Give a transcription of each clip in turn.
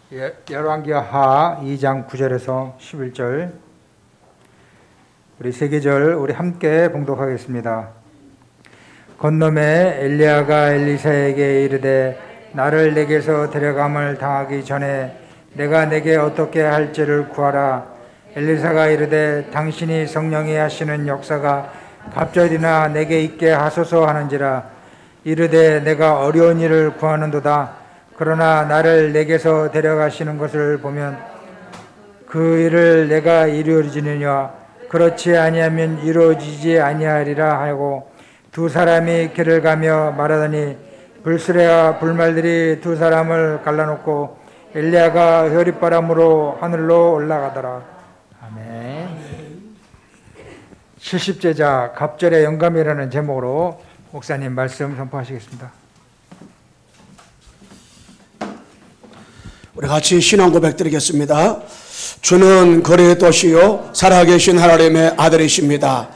열왕기하 2장 9절에서 11절 우리 세 계절 우리 함께 봉독하겠습니다. 건너매 엘리야가 엘리사에게 이르되 나를 내게서 데려감을 당하기 전에 내가 내게 어떻게 할지를 구하라. 엘리사가 이르되 당신이 성령이 하시는 역사가 갑절이나 내게 있게 하소서 하는지라. 이르되 내가 어려운 일을 구하는도다. 그러나 나를 내게서 데려가시는 것을 보면 그 일을 내가 이루어지느냐 그렇지 아니하면 이루어지지 아니하리라 하고 두 사람이 길을 가며 말하더니 불수레와 불말들이 두 사람을 갈라놓고 엘리야가 혈입바람으로 하늘로 올라가더라. 아멘. 70제자 갑절의 영감이라는 제목으로 목사님 말씀 선포하시겠습니다. 우리 같이 신앙 고백 드리겠습니다. 주는 거리의 도시요 살아계신 하나님의 아들이십니다.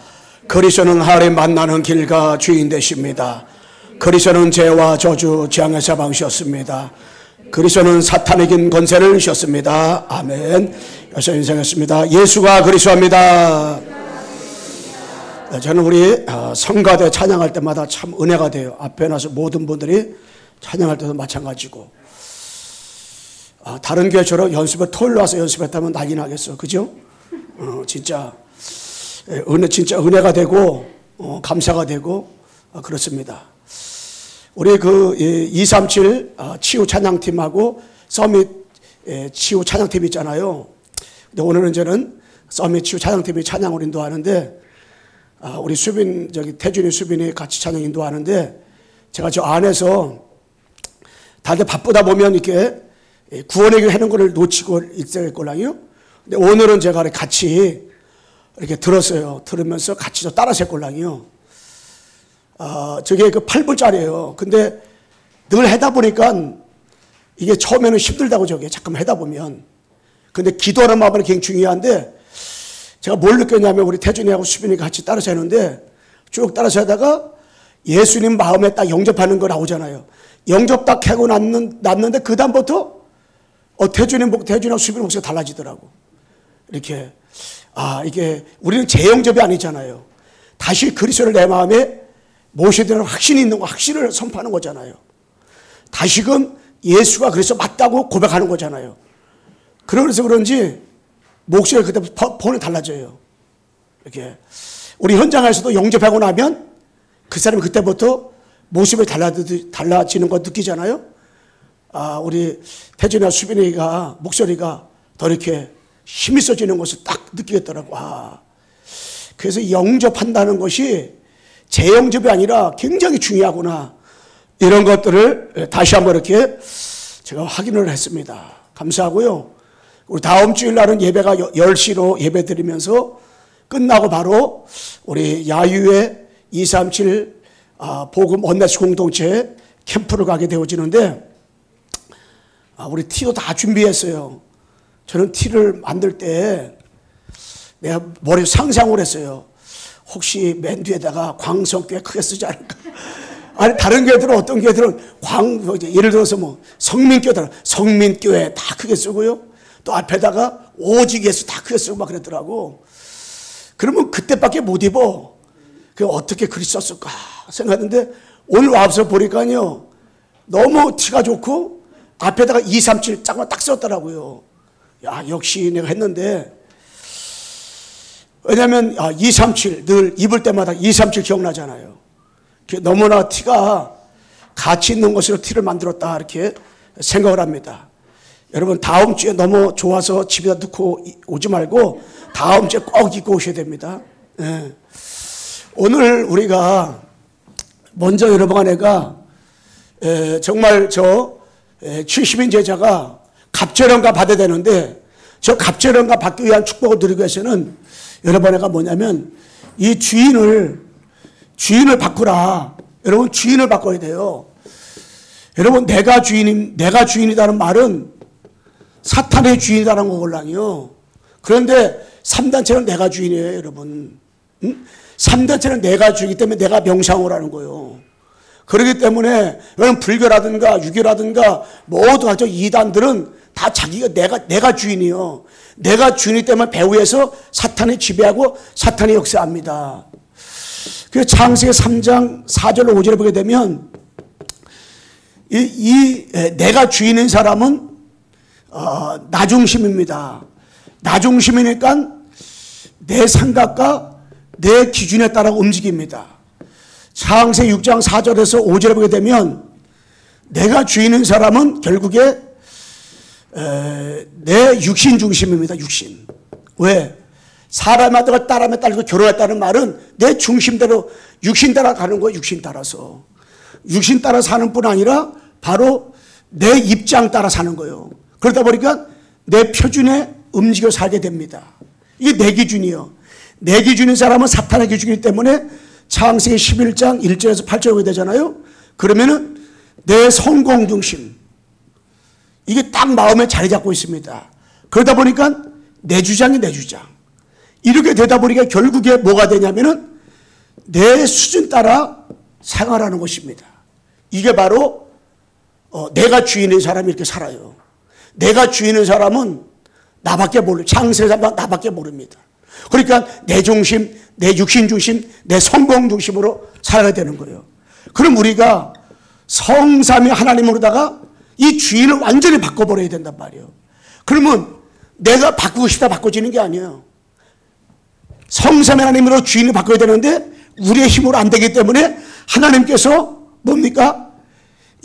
그리스도는 하나님 만나는 길과 주인 되십니다. 그리스도는 죄와 저주 재앙의 사방이셨습니다. 그리스도는 사탄의 긴 권세를 이셨습니다. 아멘. 여기서 인사하겠습니다. 예수가 그리스도입니다. 저는 우리 성가대 찬양할 때마다 참 은혜가 돼요. 앞에 나서 모든 분들이 찬양할 때도 마찬가지고 다른 교회처럼 연습을 토요일 와서 연습했다면 난리 나겠어. 그죠? 진짜 은혜가 되고 감사가 되고 그렇습니다. 우리 그 237 치유 찬양팀하고 서밋 치유 찬양팀 있잖아요. 근데 오늘은 저는 서밋 치유 찬양팀이 찬양을 인도하는데 우리 태준이 수빈이 같이 찬양 인도하는데 제가 저 안에서 다들 바쁘다 보면 이렇게 구원의 하는 것을 놓치고 있을 거라요. 근데 오늘은 제가 같이 이렇게 들었어요. 들으면서 같이 저 따라서 했걸랑요. 저게 그 8분짜리예요. 근데 늘 하다 보니까 이게 처음에는 힘들다고 저게 잠깐 하다 보면. 근데 기도하는 마음은 굉장히 중요한데 제가 뭘 느꼈냐면 우리 태준이하고 수빈이가 같이 따라서 했는데 쭉 따라서 하다가 예수님 마음에 딱 영접하는 거 나오잖아요. 영접 딱 하고 났는데 그 다음부터 태준이하고 수빈이 목소리가 달라지더라고. 이렇게 이게 우리는 재영접이 아니잖아요. 다시 그리스도를 내 마음에 모셔드리는 확신이 있는 거, 확신을 선포하는 거잖아요. 다시금 예수가 그래서 맞다고 고백하는 거잖아요. 그래서 그런지 목소리가 그때 폰이 달라져요. 이렇게 우리 현장에서도 영접하고 나면 그 사람이 그때부터 모습이 달라지는 거 느끼잖아요. 우리 태준이와 수빈이가 목소리가 더 이렇게 힘이 있어지는 것을 딱 느끼겠더라고. 그래서 영접한다는 것이 재영접이 아니라 굉장히 중요하구나. 이런 것들을 다시 한번 이렇게 제가 확인을 했습니다. 감사하고요. 우리 다음 주일 날은 예배가 10시로 예배 드리면서 끝나고 바로 우리 야유의 237 복음 원내스 공동체 캠프를 가게 되어지는데 우리 티도 다 준비했어요. 저는 티를 만들 때 내가 머리에 상상을 했어요. 혹시 맨 뒤에다가 광성 꽤 크게 쓰지 않을까? 아니 다른 교회들은 어떤 교회들은 예를 들어서 뭐 성민교회 다 크게 쓰고요. 또 앞에다가 오직 예수 다 크게 쓰고 막 그랬더라고. 그러면 그때밖에 못 입어. 그 어떻게 글이 썼을까 생각했는데 오늘 와서 보니까요. 너무 티가 좋고 앞에다가 237 딱 썼더라고요. 야, 역시 내가 했는데. 왜냐면 237 늘 입을 때마다 237 기억나잖아요. 너무나 티가 가치 있는 것으로 티를 만들었다 이렇게 생각을 합니다. 여러분 다음 주에 너무 좋아서 집에다 넣고 오지 말고 다음 주에 꼭 입고 오셔야 됩니다. 네. 오늘 우리가 먼저 여러분과 내가 정말 70인 제자가 갑절연가 받아야 되는데 저 갑절연가 받기 위한 축복을 누리기 위해서는 여러분 내가 뭐냐면 이 주인을 바꾸라. 여러분 주인을 바꿔야 돼요. 여러분 내가 주인이라는 말은 사탄의 주인이라는 거걸랑요. 그런데 3단체는 내가 주인이에요, 여러분. 3단체는 내가 주이기 때문에 내가 명상을 하는 거예요. 그렇기 때문에 여러분 불교라든가 유교라든가 모두 각종 이단들은 다 자기가 내가 주인이요. 내가 주인이기 때문에 배후에서 사탄이 지배하고 사탄이 역사합니다. 그래서 창세기 3장 4절 5절에 보게 되면 내가 주인인 사람은 나 중심입니다. 나 중심이니까 내 생각과 내 기준에 따라 움직입니다. 창세기 6장 4절에서 5절에 보게 되면 내가 주인인 사람은 결국에 내 육신 중심입니다. 육신. 왜? 사람마다 따라면 따르고 결혼했다는 말은 내 중심대로 육신 따라 가는 거예요. 육신 따라서. 육신 따라 사는 뿐 아니라 바로 내 입장 따라 사는 거예요. 그러다 보니까 내 표준에 움직여 살게 됩니다. 이게 내 기준이요. 내 기준인 사람은 사탄의 기준이기 때문에 창세기 11장 1절에서 8절에 오게 되잖아요. 그러면은 내 성공 중심. 이게 딱 마음에 자리 잡고 있습니다. 그러다 보니까 내 주장이 내 주장. 이렇게 되다 보니까 결국에 뭐가 되냐면은 내 수준 따라 생활하는 것입니다. 이게 바로 내가 주인인 사람이 이렇게 살아요. 내가 주인인 사람은 나밖에 모르. 창세자만 나밖에 모릅니다. 그러니까 내 중심, 내 육신 중심, 내 성공 중심으로 살아야 되는 거예요. 그럼 우리가 성삼위 하나님으로다가 이 주인을 완전히 바꿔버려야 된단 말이에요. 그러면 내가 바꾸고 싶다 바꿔지는 게 아니에요. 성삼위 하나님으로 주인을 바꿔야 되는데 우리의 힘으로 안 되기 때문에 하나님께서 뭡니까?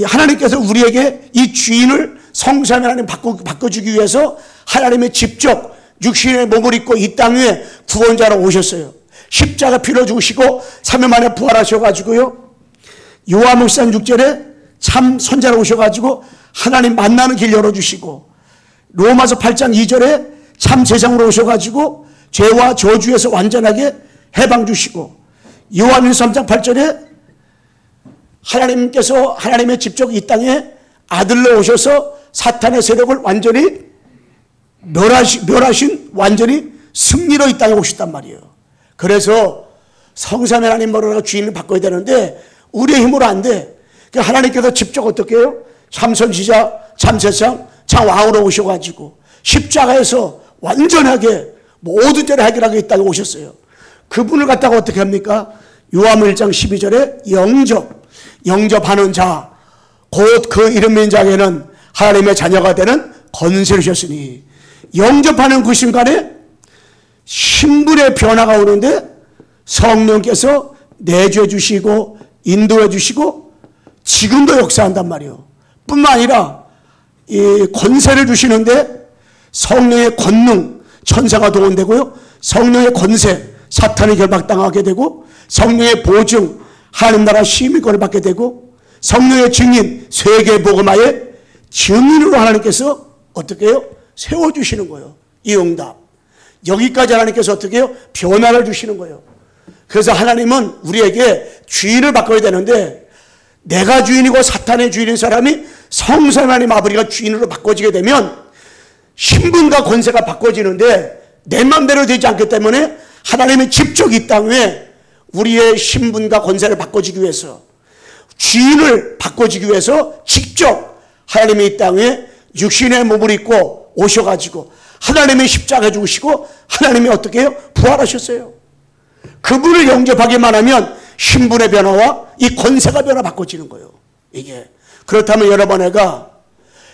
하나님께서 우리에게 이 주인을 성삼위 하나님 바꿔주기 위해서 하나님의 직접 육신의 몸을 입고 이 땅 위에 구원자로 오셨어요. 십자가 피로 죽으시고 3일 만에 부활하셔가지고요. 요한복음 6절에 참 선자로 오셔가지고 하나님 만나는 길 열어주시고 로마서 8장 2절에 참 세상으로 오셔가지고 죄와 저주에서 완전하게 해방 주시고 요한일서 3장 8절에 하나님께서 하나님의 직접 이 땅에 아들로 오셔서 사탄의 세력을 완전히 멸하신 완전히 승리로 이 땅에 오셨단 말이에요. 그래서 성삼위 하나님으로 주인을 바꿔야 되는데 우리의 힘으로 안 돼. 그러니까 하나님께서 직접 어떻게 해요? 참선지자, 참세상, 참왕으로 오셔가지고 십자가에서 완전하게 모든 죄를 해결하게 이 땅에 오셨어요. 그분을 갖다가 어떻게 합니까? 요한복음 1장 12절에 영접하는 자, 곧 그 이름 있는 자에게는 하나님의 자녀가 되는 권세를 주셨으니 영접하는 그 순간에 신분의 변화가 오는데 성령께서 내주해 주시고 인도해 주시고 지금도 역사한단 말이에요. 뿐만 아니라 이 권세를 주시는데 성령의 권능, 천사가 동원되고요. 성령의 권세, 사탄이 결박당하게 되고 성령의 보증, 하나님 나라 시민권을 받게 되고 성령의 증인, 세계 복음화의 증인으로 하나님께서 어떻게 해요? 세워주시는 거예요. 이 응답. 여기까지 하나님께서 어떻게 해요? 변화를 주시는 거예요. 그래서 하나님은 우리에게 주인을 바꿔야 되는데 내가 주인이고 사탄의 주인인 사람이 성삼위 하나님 아버지가 주인으로 바꿔지게 되면 신분과 권세가 바꿔지는데 내 맘대로 되지 않기 때문에 하나님의 직접 이 땅에 우리의 신분과 권세를 바꿔주기 위해서 주인을 바꿔주기 위해서 직접 하나님이 이 땅에 육신의 몸을 입고 오셔가지고 하나님의 십자가 죽으시고 하나님이 어떻게 해요? 부활하셨어요. 그분을 영접하기만 하면 신분의 변화와 이 권세가 변화 바꿔지는 거예요. 이게 그렇다면 여러분 애가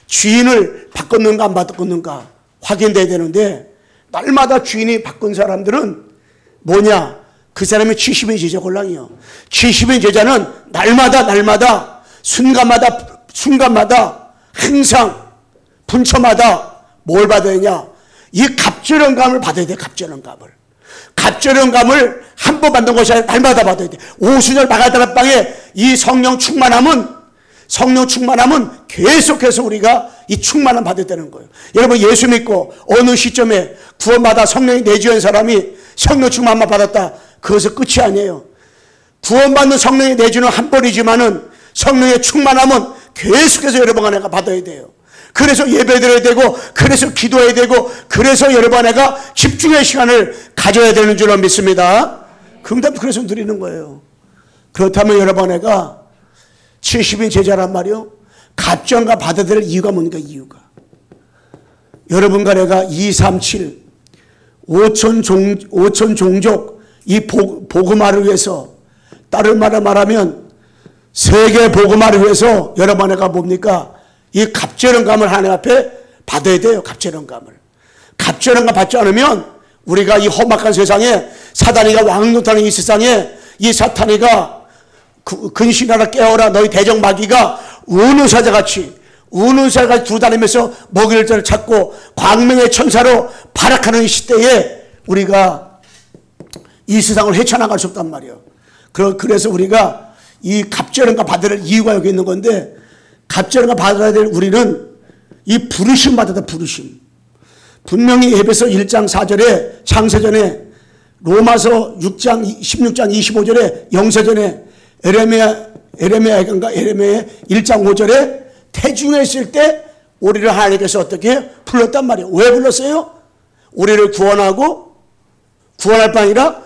주인을 바꿨는가 안 바꿨는가 확인돼야 되는데 날마다 주인이 바꾼 사람들은 뭐냐? 그 사람이 70인 제자 곤랑이요. 70인 제자는 날마다 순간마다 항상 분초마다 뭘 받아야 되냐? 이 갑절연감을 받아야 돼. 갑절연감을 한 번 받는 것이 아니라 날마다 받아야 돼. 오순절 마가다라 방에 이 성령 충만함은 계속해서 우리가 이 충만함 받아야 되는 거예요. 여러분 예수 믿고 어느 시점에 구원받아 성령이 내주한 사람이 성령 충만함만 받았다. 그것은 끝이 아니에요. 구원받는 성령이 내주는 한 번이지만은 성령의 충만함은 계속해서 여러분 안에가 받아야 돼요. 그래서 예배드려야 되고 그래서 기도해야 되고 그래서 여러분 안에가 집중의 시간을 가져야 되는 줄로 믿습니다. 그 응답 그래서 드리는 거예요. 그렇다면 여러분 안에가 70인 제자란 말이요. 갑절과 받아야 될 이유가 뭡니까? 이유가. 여러분과 내가 237 5천 종족 이 복음화를 위해서, 다른 말로 말하면 세계 복음화를 위해서 여러분 내가 뭡니까? 이 갑절은감을 하나님 앞에 받아야 돼요. 갑절은감을. 갑절은감 받지 않으면 우리가 이 험악한 세상에, 사단이가 왕노타는 이 세상에, 이 사탄이가 근신하라 깨어라 너희 대적 마귀가 우는 사자같이 두다니면서 먹이를 찾고 광명의 천사로 발악하는 이 시대에 우리가 이 세상을 헤쳐나갈 수 없단 말이에요. 그래서 우리가 이 갑절은감 받을 이유가 여기 있는 건데, 갑절은감 받아야 될 우리는 이 부르심 받아야 돼. 부르심. 분명히 에베소 1장 4절에 창세전에, 로마서 6장 16장 25절에 영세전에, 에레미야 1장 5절에 태중에 있을 때 우리를 하나님께서 어떻게 불렀단 말이에요. 왜 불렀어요? 우리를 구원하고, 구원할 뿐 아니라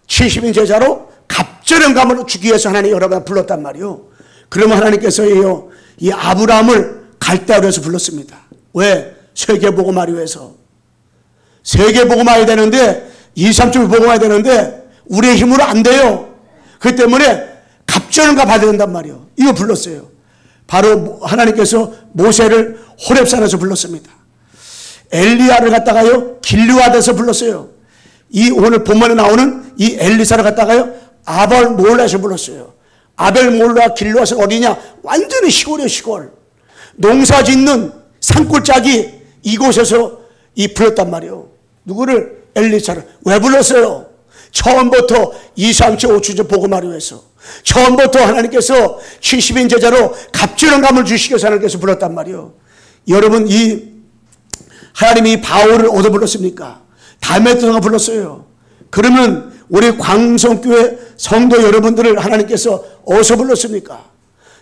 70인 제자로 갑절은감으로 주기 위해서 하나님 여러분을 불렀단 말이에요. 그러면 하나님께서요, 이 아브라함을 갈대아로 해서 불렀습니다. 왜? 세계복음화를 위해서. 세계복음화해야 되는데, 2,3점 복음화해야 되는데 우리의 힘으로 안 돼요. 그 때문에 갑절은감 받아야 된단 말이에요. 이거 불렀어요. 바로 하나님께서 모세를 호렙산에서 불렀습니다. 엘리야를 갖다가요 길르앗에서 불렀어요. 이 오늘 본문에 나오는 이 엘리사를 갖다가요 아벨 몰라에서 불렀어요. 아벨 몰라 길르앗은 어디냐? 완전히 시골이에요. 시골. 농사 짓는 산골짜기 이곳에서 이 불렀단 말이에요. 누구를? 엘리사를. 왜 불렀어요? 처음부터 2, 3, 7, 5주 복음하기 위해서, 처음부터 하나님께서 70인 제자로 갑절은감을 주시기 위해서 하나님께서 불렀단 말이에요. 여러분, 이 하나님이 바울을 어디서 불렀습니까? 다메섹으로 불렀어요. 그러면 우리 광성교회 성도 여러분들을 하나님께서 어디서 불렀습니까?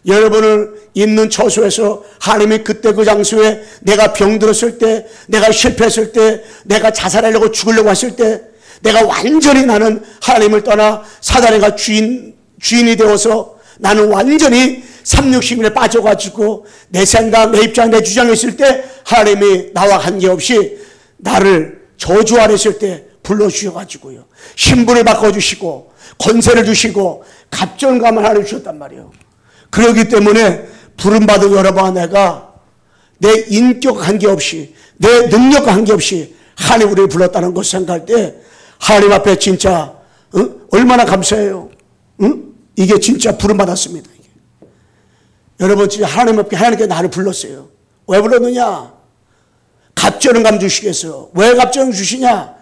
여러분을 있는 처소에서 하나님이 그때 그 장소에 내가 병들었을 때, 내가 실패했을 때, 내가 자살하려고 죽으려고 했을 때, 내가 완전히 나는 하나님을 떠나 사단의 주인이 되어서 나는 완전히 삼육신에 빠져가지고 내 생각, 내 입장, 내 주장에 있을 때 하나님이 나와 관계없이 나를 저주 아래 있을 때 불러주셔가지고요, 신분을 바꿔주시고 권세를 주시고 갑절감을 하나님 주셨단 말이에요. 그렇기 때문에 부름받은 여러분과 내가 내 인격과 관계없이, 내 능력과 관계없이 하나님 우리를 불렀다는 것을 생각할 때 하나님 앞에 진짜 얼마나 감사해요. 이게 진짜 부름받았습니다. 이게. 여러분, 진짜 하나님 앞에 하나님께 나를 불렀어요. 왜 불렀느냐? 갑절은감 주시겠어요. 왜 갑절은 주시냐?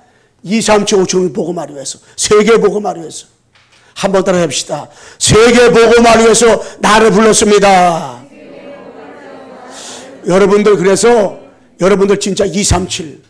2, 3, 7, 5천 복음하기 위해서, 세계 복음하기 위해서. 한번 따라 해봅시다. 세계 복음하기 위해서 나를 불렀습니다. 여러분들, 그래서 여러분들 진짜 2, 3, 7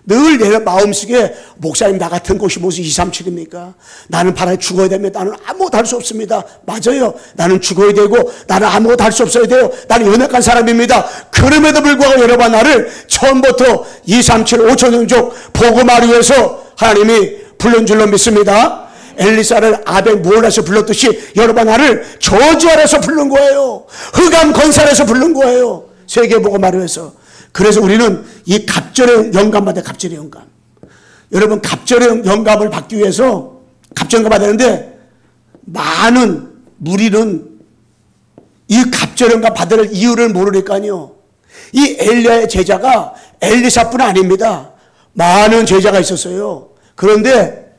늘 내 마음속에, 목사님 나 같은 곳이 무슨 2, 3, 7입니까? 나는 바라에 죽어야 됩니다. 나는 아무것도 할 수 없습니다. 맞아요. 나는 죽어야 되고 나는 아무것도 할 수 없어야 돼요. 나는 연약한 사람입니다. 그럼에도 불구하고 여러분 나를 처음부터 2, 3, 7, 5천 종족 복음하기 위해서 하나님이 불른 줄로 믿습니다. 엘리사를 아벨 몰라서 불렀듯이 여러분 나를 저주 아래서 부른 거예요. 흑암 건설에서 부른 거예요. 세계 복음하기 위해서. 그래서 우리는 이 갑절의 영감 받아요. 갑절의 영감. 여러분, 갑절의 영감을 받기 위해서 갑절 영감 받아야 되는데, 많은 무리는 이 갑절 영감 받을 이유를 모르니까요, 이 엘리야의 제자가 엘리사뿐 아닙니다. 많은 제자가 있었어요. 그런데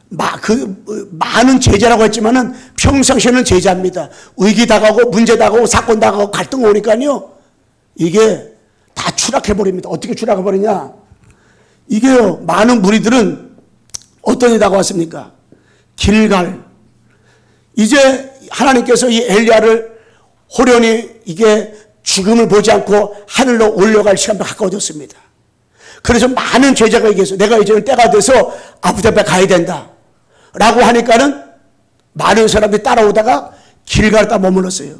많은 제자라고 했지만은 평상시에는 제자입니다. 위기 다가오고 문제 다가오고 사건 다가오고 갈등 오니까요, 이게 다 추락해버립니다. 어떻게 추락해버리냐? 이게요, 많은 무리들은 어떤 일이 다가왔습니까? 길갈. 이제 하나님께서 이 엘리야를 호련히 이게 죽음을 보지 않고 하늘로 올려갈 시간도 가까워졌습니다. 그래서 많은 제자가 얘기했어요. 내가 이제는 때가 돼서 아버지 앞에 가야 된다 라고 하니까는 많은 사람들이 따라오다가 길갈에 딱 머물렀어요.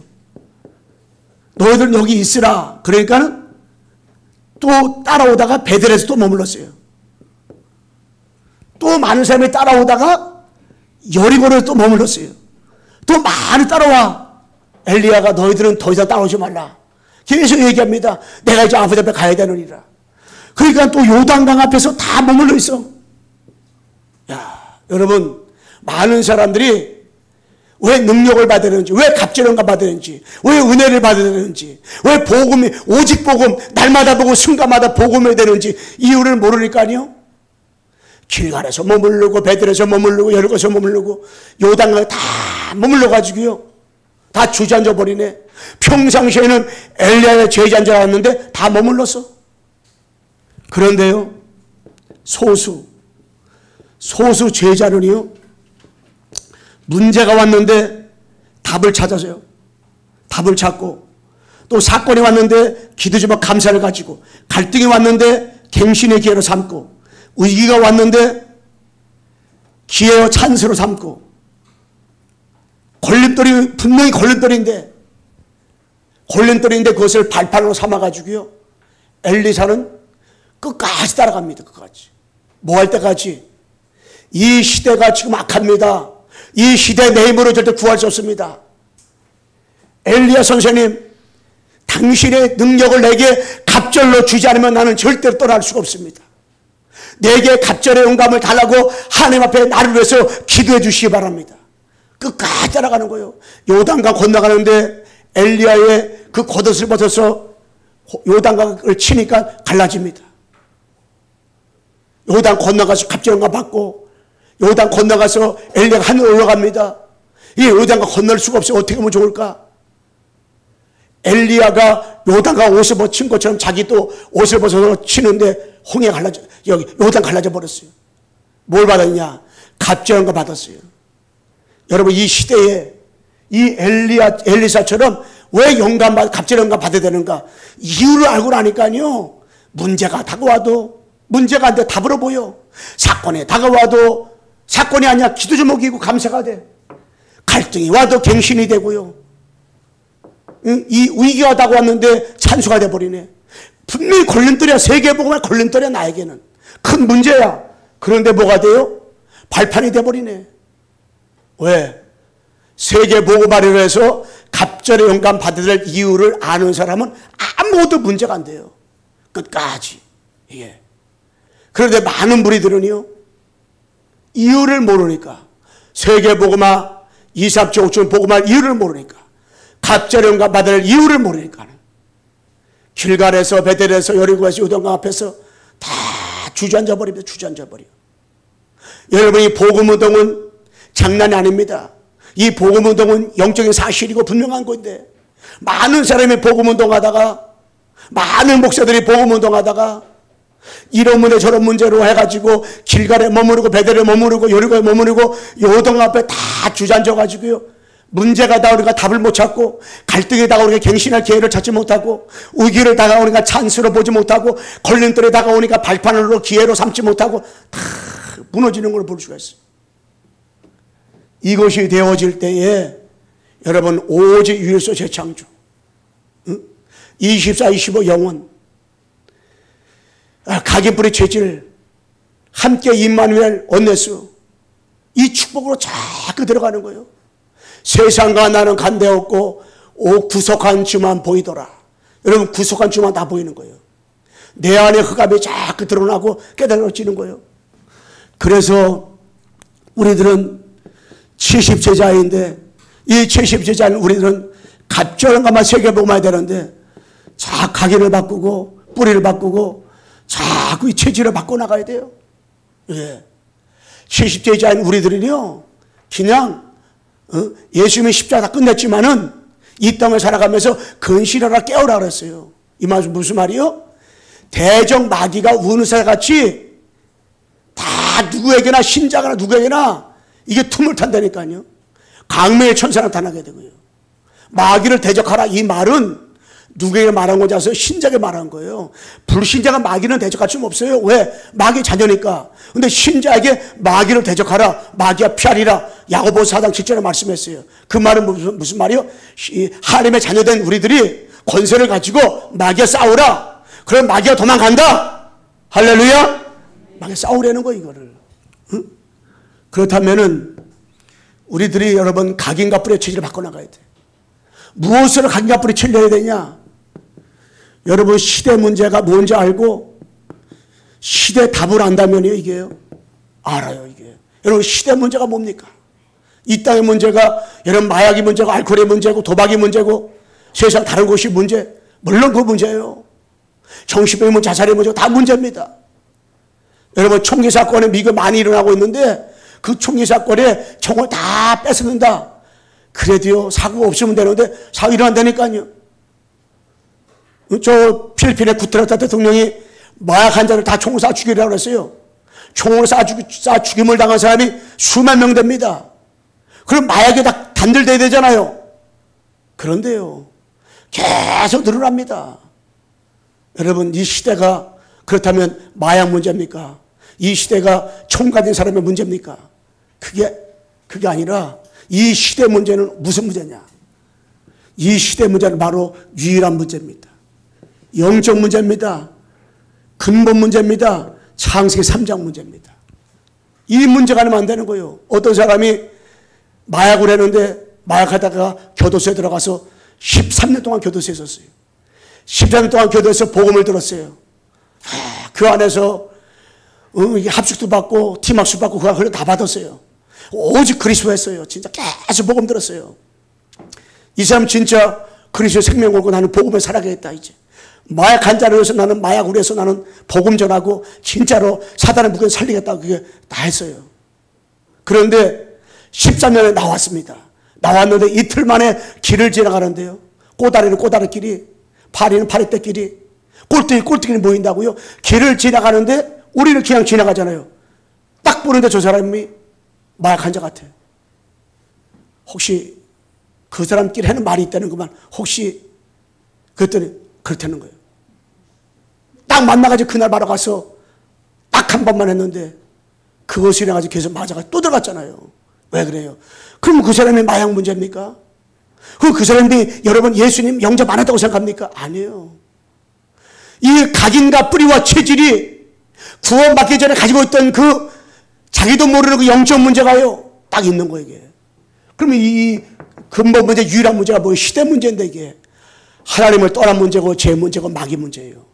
너희들 여기 있으라. 그러니까는 또 따라오다가 베델에서 또 머물렀어요. 또 많은 사람이 따라오다가 여리고를 또 머물렀어요. 또 많이 따라와. 엘리야가 너희들은 더 이상 따라오지 말라. 계속 얘기합니다. 내가 이제 아버지 앞에 가야 되느니라. 그러니까 또 요단강 앞에서 다 머물러 있어. 야, 여러분, 많은 사람들이 왜 능력을 받아야 되는지, 왜 갑절은가 받아야 되는지, 왜 은혜를 받아야 되는지, 왜 복음이, 오직 복음, 날마다 보고 순간마다 복음해야 되는지 이유를 모르니까요. 길갈에서 머무르고 베들에서 머무르고 여리고에서 머무르고 요단강에 다 머물러가지고요. 다 주저앉아 버리네. 평상시에는 엘리야의 제자인 줄 알았는데 다 머물렀어. 그런데요, 소수 제자는요, 문제가 왔는데 답을 찾아서요. 답을 찾고, 또 사건이 왔는데 기도제목 감사를 가지고, 갈등이 왔는데 갱신의 기회로 삼고, 위기가 왔는데 기회와 찬스로 삼고, 걸림돌이 분명히 걸림돌인데 그것을 발판으로 삼아가지고요, 엘리사는 끝까지 따라갑니다. 끝까지. 뭐 할 때까지? 이 시대가 지금 악합니다. 이 시대 내 힘으로 절대 구할 수 없습니다. 엘리야 선생님, 당신의 능력을 내게 갑절로 주지 않으면 나는 절대로 떠날 수가 없습니다. 내게 갑절의 영감을 달라고 하나님 앞에 나를 위해서 기도해 주시기 바랍니다. 끝까지 따라가는 거예요. 요단강 건너가는데 엘리야의 그 겉옷을 벗어서 요단강을 치니까 갈라집니다. 요단 건너가서 갑절의 영감 받고, 요단 건너가서 엘리야가 하늘 올라갑니다. 이 요단강 건널 수가 없어요. 어떻게 하면 좋을까? 엘리야가 요단강 옷을 벗친 것처럼 자기도 옷을 벗어서 치는데 홍해 갈라져, 여기 요단 갈라져 버렸어요. 뭘 받았냐? 갑절의 영감 받았어요. 여러분, 이 시대에 이 엘리사처럼 왜 갑절의 영감 받아야 되는가? 이유를 알고 나니까요, 문제가 다가와도 문제가 안 돼. 답으로 보여. 사건이 다가와도 사건이 아니야. 기도 제목이고 감사가 돼. 갈등이 와도 갱신이 되고요. 이 위기가 다가왔는데 찬수가 돼버리네. 분명히 걸림돌이야. 세계복음의 걸림돌이야. 나에게는 큰 문제야. 그런데 뭐가 돼요? 발판이 돼버리네. 왜? 세계복음화를 해서 갑절의 영감 받아야 될 이유를 아는 사람은 아무것도 문제가 안 돼요. 끝까지. 예. 그런데 많은 무리들은요, 이유를 모르니까, 세계복음화 237 5천 복음할 이유를 모르니까, 갑절의 영감 받을 이유를 모르니까, 길갈에서 베델에서 여리고에서 요단강 앞에서 다 주저앉아 버립니다. 주저앉아 버려. 여러분, 이 복음운동은 장난이 아닙니다. 이 복음운동은 영적인 사실이고 분명한 건데, 많은 사람이 복음운동하다가, 많은 목사들이 복음운동하다가 이런 문제 저런 문제로 해가지고 길갈에 머무르고 베델에 머무르고 여리고에 머무르고 요단 앞에 다 주저앉아가지고요, 문제가 다가오니까 답을 못 찾고, 갈등이 다가오니까 갱신할 기회를 찾지 못하고, 위기를 다가오니까 찬스로 보지 못하고, 걸림돌이 다가오니까 발판으로 기회로 삼지 못하고 다 무너지는 걸 볼 수가 있어요. 이것이 되어질 때에 여러분, 오직 유일소 재창조, 24, 25 영원, 각인뿌리 체질, 함께 임마누엘 온네스, 이 축복으로 자꾸 들어가는 거예요. 세상과 나는 간대없고 구속한 주만 보이더라. 여러분, 구속한 주만 다 보이는 거예요. 내 안에 흑암이 자꾸 드러나고 깨달아지는 거예요. 그래서 우리들은 70제자인데, 이 70제자는 우리들은 갑절한 것만 세계복음화해야 되는데, 자 각인을 바꾸고 뿌리를 바꾸고 자꾸 이 체질을 바꿔나가야 돼요. 예. 70제자인 우리들은요, 그냥 예수님이 십자가 다 끝냈지만은 이 땅을 살아가면서 근실하라 깨어라 그랬어요. 이 말은 무슨 말이요? 대적 마귀가 운사같이 다 누구에게나, 신자거나 누구에게나 이게 틈을 탄다니까요. 강매의 천사 나타나게 되고요. 마귀를 대적하라, 이 말은 누구에게 말한 거지 않아서 신자에게 말한 거예요. 불신자가 마귀는 대적할 수 없어요. 왜? 마귀 자녀니까. 근데 신자에게 마귀를 대적하라, 마귀야 피하리라, 야고보 4장 7절에 말씀했어요. 그 말은 무슨 말이요? 하나님의 자녀된 우리들이 권세를 가지고 마귀와 싸우라. 그럼 마귀가 도망간다. 할렐루야. 마귀와 싸우려는 거, 이거를. 응? 그렇다면은 우리들이 여러분 각인과 뿌리의 체질을 바꿔나가야 돼. 무엇으로 각인과 뿌리 칠려야 되냐? 여러분 시대 문제가 뭔지 알고 시대 답을 안다면요 이게요. 알아요 이게. 여러분 시대 문제가 뭡니까? 이 땅의 문제가 여러분 마약이 문제고 알코올의 문제고 도박이 문제고 세상 다른 곳이 문제. 물론 그 문제예요. 정신병이 문제, 자살의 문제고 다 문제입니다. 여러분 총기 사건에 미국에 많이 일어나고 있는데 그 총기 사건에 총을 다 뺏어는다. 그래도요 사고가 없으면 되는데 사고 일어난다니까요. 저 필리핀의 구테레스 대통령이 마약 환자를 다 총을 쏴 죽이라고 그랬어요. 총을 쏴 죽임을 당한 사람이 수만 명 됩니다. 그럼 마약에 다 단절돼야 되잖아요. 그런데요 계속 늘어납니다. 여러분 이 시대가 그렇다면 마약 문제입니까? 이 시대가 총 가진 사람의 문제입니까? 그게 아니라 이 시대 문제는 무슨 문제냐? 이 시대 문제는 바로 유일한 문제입니다. 영적 문제입니다. 근본 문제입니다. 창세기 3장 문제입니다. 이 문제가 아니면 안 되는 거예요. 어떤 사람이 마약을 했는데 마약하다가 교도소에 들어가서 13년 동안 교도소에 있었어요. 13년 동안 교도소에서 복음을 들었어요. 그 안에서 합숙도 받고 티막수 받고 그걸 다 받았어요. 오직 그리스도 했어요. 진짜 계속 복음 들었어요. 이 사람 진짜 그리스도 생명 걸고 나는 복음에 살아가겠다 이제. 마약 환자를 위해서 나는 마약을 위해서 나는 복음 전하고 진짜로 사단의 무게를 살리겠다 그게 다 했어요. 그런데 13년에 나왔습니다. 나왔는데 이틀 만에 길을 지나가는데요. 꼬다리는 꼬다리끼리, 파리는 파리떼끼리, 꼴뚜기는 보인다고요. 길을 지나가는데 우리는 그냥 지나가잖아요. 딱 보는데 저 사람이 마약 환자 같아. 혹시 그 사람끼리 하는 말이 있다는 것만 혹시 그랬더니 그렇다는 거예요. 딱 만나가지고 그날 바로 가서 딱 한 번만 했는데 그것이 나가지고 계속 맞아가지고 또 들어갔잖아요. 왜 그래요? 그럼 그 사람이 마약 문제입니까? 그럼 그 사람이 여러분 예수님 영접 안 했다고 생각합니까? 아니에요. 이 각인과 뿌리와 체질이 구원받기 전에 가지고 있던 그 자기도 모르는 그 영적 문제가요 딱 있는 거예요 이게. 그러면 이 근본 문제 유일한 문제가 뭐예요? 시대 문제인데 이게 하나님을 떠난 문제고 죄 문제고 마귀 문제예요.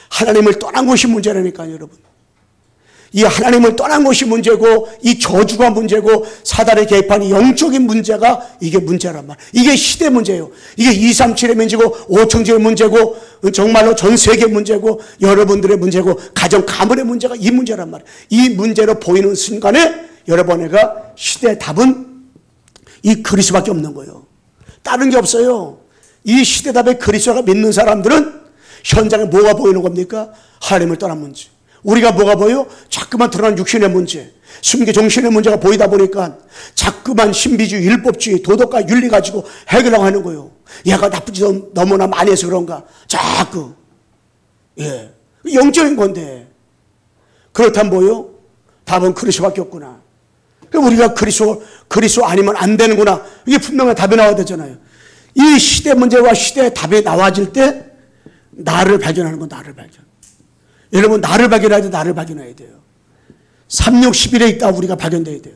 하나님을 떠난 것이 문제라니까요 여러분. 이 하나님을 떠난 것이 문제고 이 저주가 문제고 사단의 개입한 영적인 문제가 이게 문제란 말이에요. 이게 시대 문제예요. 이게 237의 문제고 5천지의 문제고 정말로 전 세계 문제고 여러분들의 문제고 가정 가문의 문제가 이 문제란 말이에요. 이 문제로 보이는 순간에 여러분에게 시대의 답은 이 그리스도밖에 없는 거예요. 다른 게 없어요. 이 시대 답에 그리스도가 믿는 사람들은 현장에 뭐가 보이는 겁니까? 하나님을 떠난 문제. 우리가 뭐가 보여? 자꾸만 드러난 육신의 문제, 숨기 정신의 문제가 보이다 보니까 자꾸만 신비주의, 율법주의, 도덕과 윤리 가지고 해결하고 하는 거예요. 얘가 나쁜 짓 너무나 많이 해서 그런가? 자꾸. 예. 영적인 건데. 그렇다면 뭐요? 답은 그리스도밖에 없구나. 우리가 그리스도 아니면 안 되는구나. 이게 분명한 답이 나와야 되잖아요. 이 시대 문제와 시대의 답이 나와질 때 나를 발견하는 건 나를 발견. 여러분 나를 발견해야 돼. 나를 발견해야 돼요. 360일에 있다 우리가 발견돼야 돼요.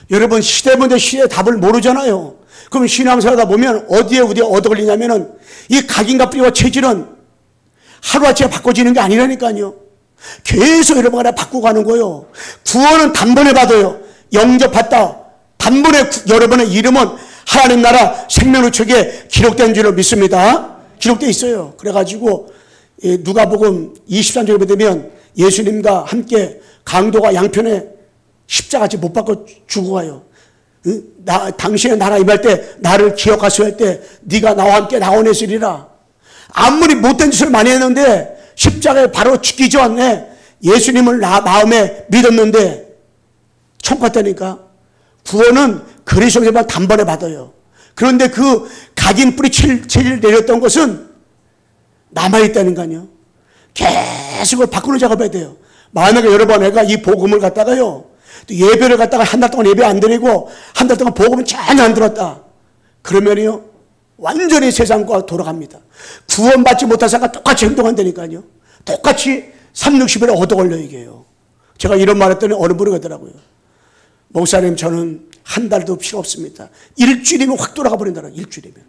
여러분 시대 문제 시대의 답을 모르잖아요. 그럼 신앙생활하다 보면 어디에 얻어 걸리냐면은 이 각인과 뿌리와 체질은 하루아침에 바꿔지는 게 아니라니까요. 계속 여러분가 바꾸고 가는 거예요. 구원은 단번에 받아요. 영접받다. 단번에 여러분의 이름은 하나님 나라 생명의 기록된 줄로 믿습니다. 기록되어 있어요. 그래가지고 누가복음 23장에 보면 예수님과 함께 강도가 양편에 십자가같이 못 박고 죽어가요. 당신의 나라 임할 때 나를 기억하소서 할 때 네가 나와 함께 나오내시리라. 아무리 못된 짓을 많이 했는데 십자가에 바로 죽기 전에 예수님을 마음에 믿었는데 천국 갔다니까. 구원은 그리스도에만 단번에 받아요. 그런데 그 각인 뿌리 체질을 내렸던 것은 남아있다는 거 아니에요. 계속 바꾸는 작업을 해야 돼요. 만약에 여러분 애가 이 복음을 갖다가요 또 예배를 갖다가 한 달 동안 예배 안 드리고 한 달 동안 복음을 전혀 안 들었다. 그러면요 완전히 세상과 돌아갑니다. 구원받지 못한 사람과 똑같이 행동한다니까요. 똑같이 360일에 얻어 걸려 이게요. 제가 이런 말 했더니 어느 분이 그러더라고요. 목사님 저는 한 달도 필요 없습니다. 일주일이면 확 돌아가 버린다는 일주일이면.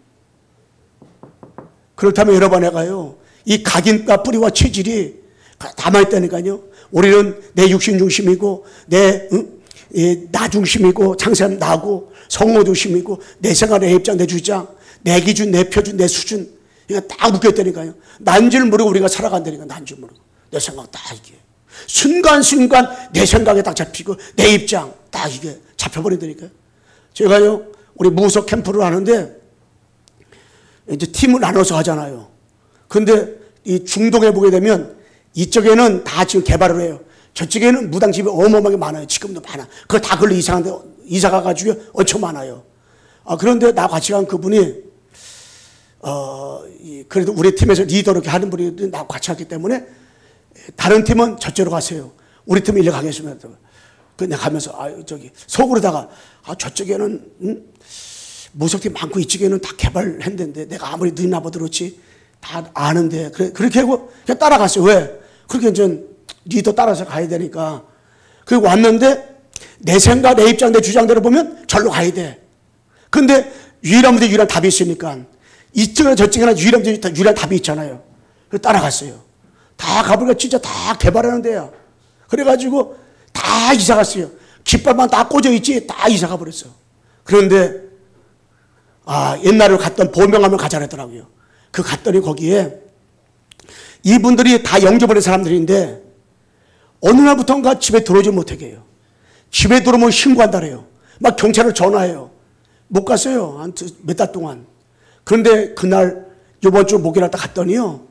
그렇다면 여러분 내가요, 이 각인과 뿌리와 체질이 남아있다니까요. 우리는 내 육신 중심이고, 나 중심이고, 창세는 나고, 성모 중심이고, 내 생각, 내 입장, 내 주장, 내 기준, 내 표준, 내 수준, 이거 딱 묶여있다니까요. 난 줄 모르고 우리가 살아간다니까, 난 줄 모르고. 내 생각 딱 이게. 순간순간 내 생각에 딱 잡히고, 내 입장 딱 이게 잡혀버린다니까요. 제가요, 우리 무속 캠프를 하는데, 이제 팀을 나눠서 하잖아요. 근데 이 중동에 보게 되면 이쪽에는 다 지금 개발을 해요. 저쪽에는 무당집이 어마어마하게 많아요. 지금도 많아. 그거 다 걸로 이사 가가지고 엄청 많아요. 그런데 나 같이 간 그분이, 그래도 우리 팀에서 리더로 이렇게 하는 분이 나하고 같이 갔기 때문에 다른 팀은 저쪽으로 가세요. 우리 팀은 일로 가겠습니다. 그냥 가면서, 속으로다가, 저쪽에는, 무속팀 많고 이쪽에는 다 개발했는데 내가 아무리 늦나 보다 그렇지 다 아는데 그렇게 하고 그냥 따라갔어요. 왜? 그렇게 이제 리더 따라서 가야 되니까. 그리고 왔는데 내 생각, 내 입장, 내 주장대로 보면 절로 가야 돼. 근데 유일한 문제, 유일한 답이 있으니까 이쪽이나 저쪽이나 유일한 답이 있잖아요. 그래서 따라갔어요. 다 가보니까 진짜 다 개발하는 데야. 그래가지고 다 이사 갔어요. 깃발만 다 꽂아 있지 다 이사 가버렸어. 그런데 옛날에 갔던 보명하면 가자 그랬더라고요. 그 갔더니 거기에 이분들이 다 영접을 한 사람들인데 어느 날부터인가 집에 들어오지 못하게 해요. 집에 들어오면 신고한다 그래요. 막 경찰을 전화해요. 못 갔어요. 한 몇 달 동안. 그런데 그날 이번 주 목요일 날 갔더니요.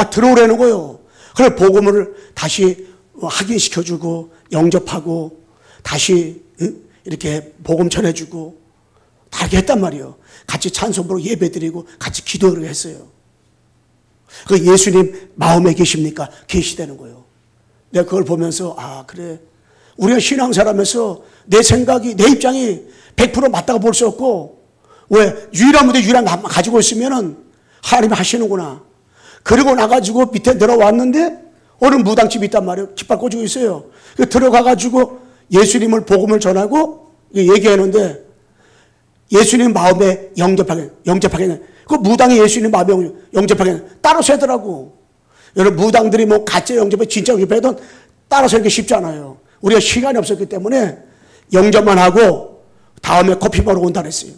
들어오라는 거예요. 그래 복음을 다시 확인시켜주고 영접하고 다시 이렇게 복음 전해주고 다 이렇게 했단 말이에요. 같이 찬송부로 예배드리고 같이 기도를 했어요. 그 예수님 마음에 계십니까? 계시다는 거예요. 내가 그걸 보면서 그래. 우리가 신앙사라면서 내 생각이, 내 입장이 100% 맞다고 볼 수 없고 왜? 유일한 문제, 유일한 나만 가지고 있으면은 하나님이 하시는구나. 그리고 나가지고 밑에 내려왔는데 어느 무당집이 있단 말이에요. 깃발 꽂고 있어요. 들어가가지고 예수님을 복음을 전하고 얘기하는데 예수님 마음에 영접하게 그 무당이 예수님 마음에 영접하게 따라서 하더라고. 여러분 무당들이 뭐 가짜 영접해 진짜 영접해도 따라서 하는 게 쉽지 않아요. 우리가 시간이 없었기 때문에 영접만 하고 다음에 커피 먹으러 온다 그랬어요.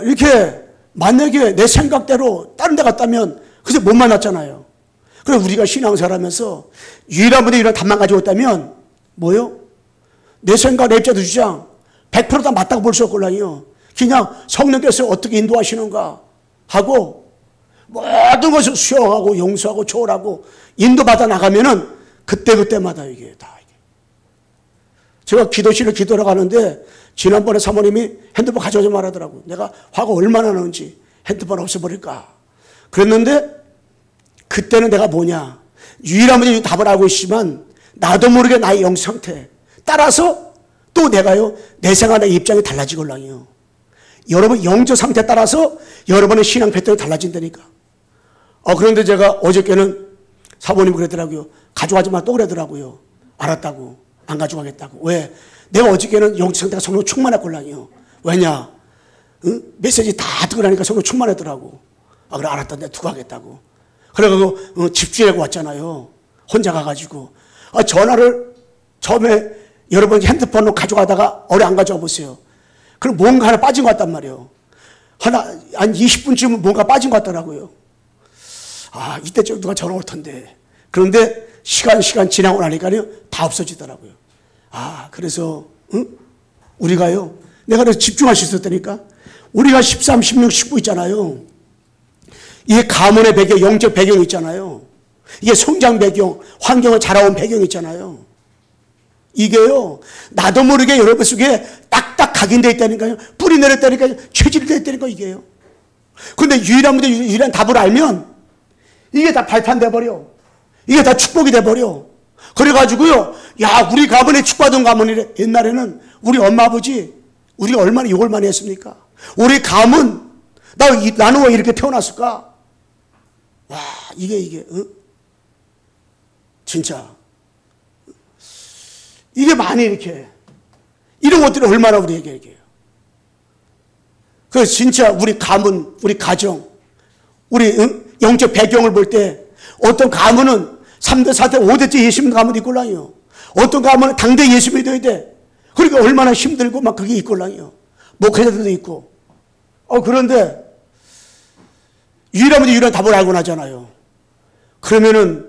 이렇게 만약에 내 생각대로 다른 데 갔다면 그래서 못 만났잖아요. 그래서 우리가 신앙생활하면서 유일한 분이 이런 답만 가지고 있다면 뭐요? 내 생각, 내 입장, 주장 100% 다 맞다고 볼 수 없걸랑요. 그냥 성령께서 어떻게 인도하시는가 하고 모든 것을 수용하고 용서하고 초월하고 인도받아 나가면은 그때마다 이게 다 이게. 제가 기도실을 기도하러 가는데 지난번에 사모님이 핸드폰 가져오지 말하더라고. 내가 화가 얼마나 나는지 핸드폰 없애버릴까. 그랬는데 그때는 내가 뭐냐. 유일한 분이 답을 알고 있지만 나도 모르게 나의 영 상태 따라서 또 내가요 내 생활의 입장이 달라지걸랑요. 여러분 영적 상태에 따라서 여러분의 신앙 패턴이 달라진다니까. 그런데 제가 어저께는 사모님 그러더라고요. 가져가지 마 또 그러더라고요. 알았다고. 안 가져가겠다고. 왜? 내가 어저께는 영적 상태가 성령 충만했걸랑요. 왜냐? 메시지 다 듣고 나니까 성령 충만하더라고. 그래 알았다. 내가 두고 하겠다고. 그래가지고 집주인하고 왔잖아요. 혼자 가가지고. 전화를 처음에 여러분 핸드폰으로 가져가다가 어려 안 가져와 보세요. 그럼 뭔가 하나 빠진 것 같단 말이에요. 한 20분쯤은 뭔가 빠진 것 같더라고요. 이때쯤 누가 전화 올 텐데. 그런데 시간 지나고 나니까요 다 없어지더라고요. 그래서 우리가요 내가 그래서 집중할 수 있었다니까. 우리가 13, 16, 19 있잖아요. 이게 가문의 배경, 영적 배경이 있잖아요. 이게 성장 배경, 환경을 자라온 배경이 있잖아요. 이게요 나도 모르게 여러분 속에 딱딱 각인되어 있다니까요. 뿌리 내렸다니까요. 체질되어 있다니까 이게요. 그런데 유일한 문제, 유일한 답을 알면 이게 다 발판돼 버려. 이게 다 축복이 돼 버려. 그래가지고요 우리 가문에 축복받은 가문이래. 옛날에는 우리 엄마 아버지 우리가 얼마나 욕을 많이 했습니까? 우리 가문 나는 왜 이렇게 태어났을까? 이게 진짜 이게 많이 이렇게 이런 것들이 얼마나 우리에게 얘기해요. 그 진짜 우리 가문, 우리 가정, 우리 영적 배경을 볼 때 어떤 가문은 3대, 4대, 5대째 예수 믿는 가문이 있걸랑요. 어떤 가문은 당대 예수 믿어야 돼. 그러니까 얼마나 힘들고 막 그게 있걸랑요. 목회자들도 있고. 그런데 유일한 문제, 유일한 답을 알고 나잖아요. 그러면은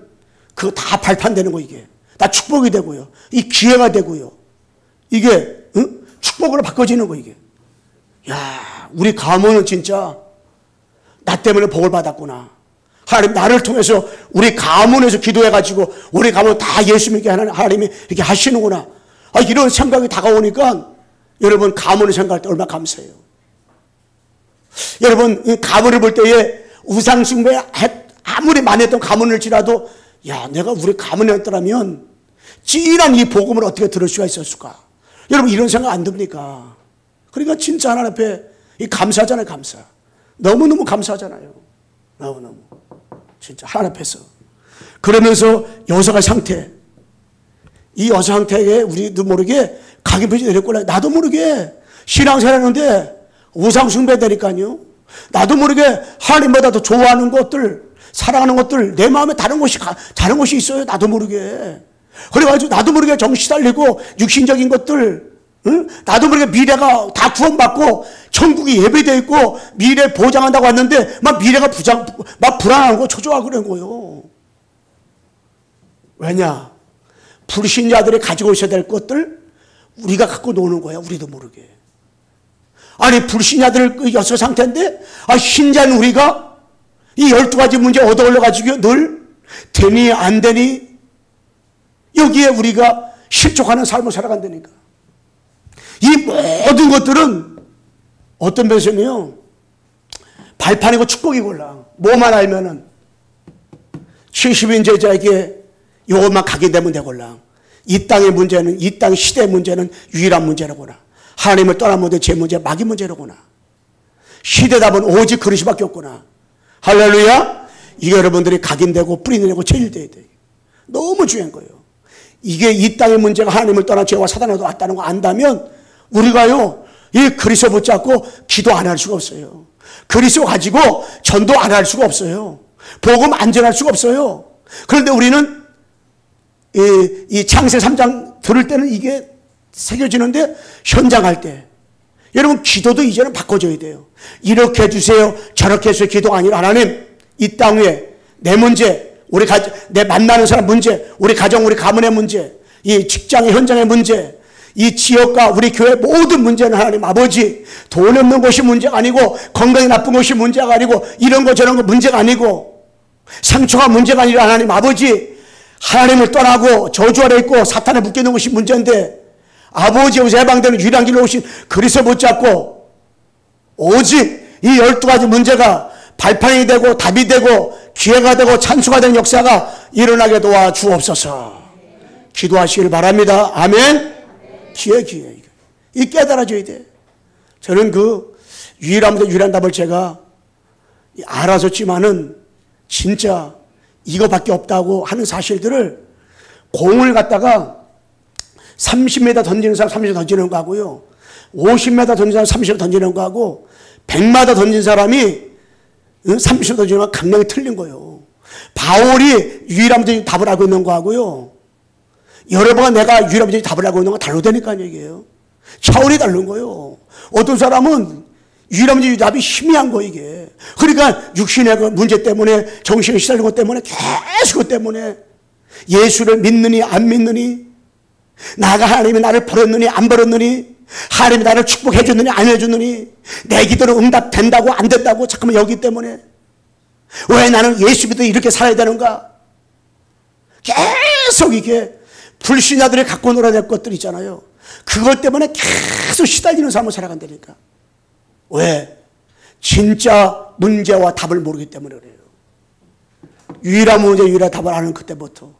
그거 다 발판되는 거 이게. 다 축복이 되고요. 이 기회가 되고요. 이게 축복으로 바꿔지는 거 이게. 야, 우리 가문은 진짜 나 때문에 복을 받았구나. 하나님 나를 통해서 우리 가문에서 기도해가지고 우리 가문 다 예수 믿게 하나님이 이렇게 하시는구나. 이런 생각이 다가오니까 여러분 가문을 생각할 때 얼마나 감사해요. 여러분 가문을 볼 때에 우상숭배 아무리 많이 했던 가문일지라도 야, 내가 우리 가문이었더라면 진한 이 복음을 어떻게 들을 수가 있었을까. 여러분 이런 생각 안 듭니까? 그러니까 진짜 하나님 앞에 감사하잖아요. 감사. 너무너무 감사하잖아요. 너무너무 진짜 하나님 앞에서. 그러면서 여자의 상태, 이 여자 상태에 우리도 모르게 각인표시 내렸구나. 나도 모르게 신앙생활하는데 우상 숭배되니까요. 나도 모르게 하나님보다 더 좋아하는 것들, 사랑하는 것들, 내 마음에 다른 것이 있어요. 나도 모르게. 그래가지고 나도 모르게 정신 달리고 육신적인 것들, 나도 모르게 미래가 다 구원받고 천국이 예배되어 있고 미래 보장한다고 왔는데 막 미래가 막 불안하고 초조하고 그런 거예요. 왜냐? 불신자들이 가지고 있어야 될 것들 우리가 갖고 노는 거야. 우리도 모르게. 아니 불신자들 여섯 상태인데 신자는 우리가 이 12가지 문제 얻어 올려가지고 늘 되니 안 되니 여기에 우리가 실족하는 삶을 살아간다니까. 이 모든 것들은 어떤 배경이요? 발판이고 축복이골라. 뭐만 알면은 70인 제자에게 요것만 각인되면 되골라. 이 땅의 문제는, 이 땅 시대의 문제는 유일한 문제라구나. 하나님을 떠난 문제, 제 문제, 마귀 문제라구나. 시대답은 오직 그릇이밖에 없구나. 할렐루야. 이게 여러분들이 각인되고 뿌리내고 체질돼야 돼. 너무 중요한 거예요. 이게 이 땅의 문제가 하나님을 떠난 죄와 사단에도 왔다는 거 안다면 우리가요, 이 그리스도 붙잡고 기도 안 할 수가 없어요. 그리스도 가지고 전도 안 할 수가 없어요. 복음 안전할 수가 없어요. 그런데 우리는 이 창세기 3장 들을 때는 이게 새겨지는데 현장 할 때 여러분 기도도 이제는 바꿔줘야 돼요. 이렇게 해주세요. 저렇게 해서 기도가 아니라 하나님 이 땅 위에 내 문제, 내 만나는 사람 문제, 우리 가정, 우리 가문의 문제, 이 직장의 현장의 문제, 이 지역과 우리 교회 모든 문제는 하나님 아버지 돈 없는 것이 문제가 아니고 건강이 나쁜 것이 문제가 아니고 이런 거 저런 거 문제가 아니고 상처가 문제가 아니라 하나님 아버지 하나님을 떠나고 저주 아래 있고 사탄에 묶여있는 것이 문제인데 아버지의 해방되는 유일한 길로 오신 그리스도 붙잡고 오직 이 12가지 문제가 발판이 되고 답이 되고 기회가 되고 찬수가 되는 역사가 일어나게 도와주옵소서. 기도하시길 바랍니다. 아멘. 기회. 이 깨달아져야 돼. 저는 그 유일한 답을 제가 알아줬지만은 진짜 이거밖에 없다고 하는 사실들을 공을 갖다가 30m 던지는 사람 30m 던지는 거 하고요. 50m 던지는 사람 30m 던지는 거 하고 100m 던진 사람이 30m 던지는 거 강력히 틀린 거예요. 바울이 유일한 답을 알고 있는 거 하고요. 여러분 내가 유일한 답을 알고 있는 거 다르다니까요. 이게요. 차원이 다른 거예요. 어떤 사람은 유일한 답이 희미한 거 이게. 그러니까 육신의 그 문제 때문에 정신이 시달리는 것 때문에 계속 그 때문에 예수를 믿느니 안 믿느니 나가 하나님이 나를 버렸느니 안 버렸느니 하나님이 나를 축복해 줬느니 안 해줬느니 내 기도는 응답된다고 안 된다고 잠깐만 여기 때문에 왜 나는 예수 믿어 이렇게 살아야 되는가. 계속 이게 불신자들이 갖고 놀아야 될 것들 있잖아요. 그것 때문에 계속 시달리는 삶을 살아간다니까. 왜? 진짜 문제와 답을 모르기 때문에 그래요. 유일한 문제, 유일한 답을 아는 그때부터.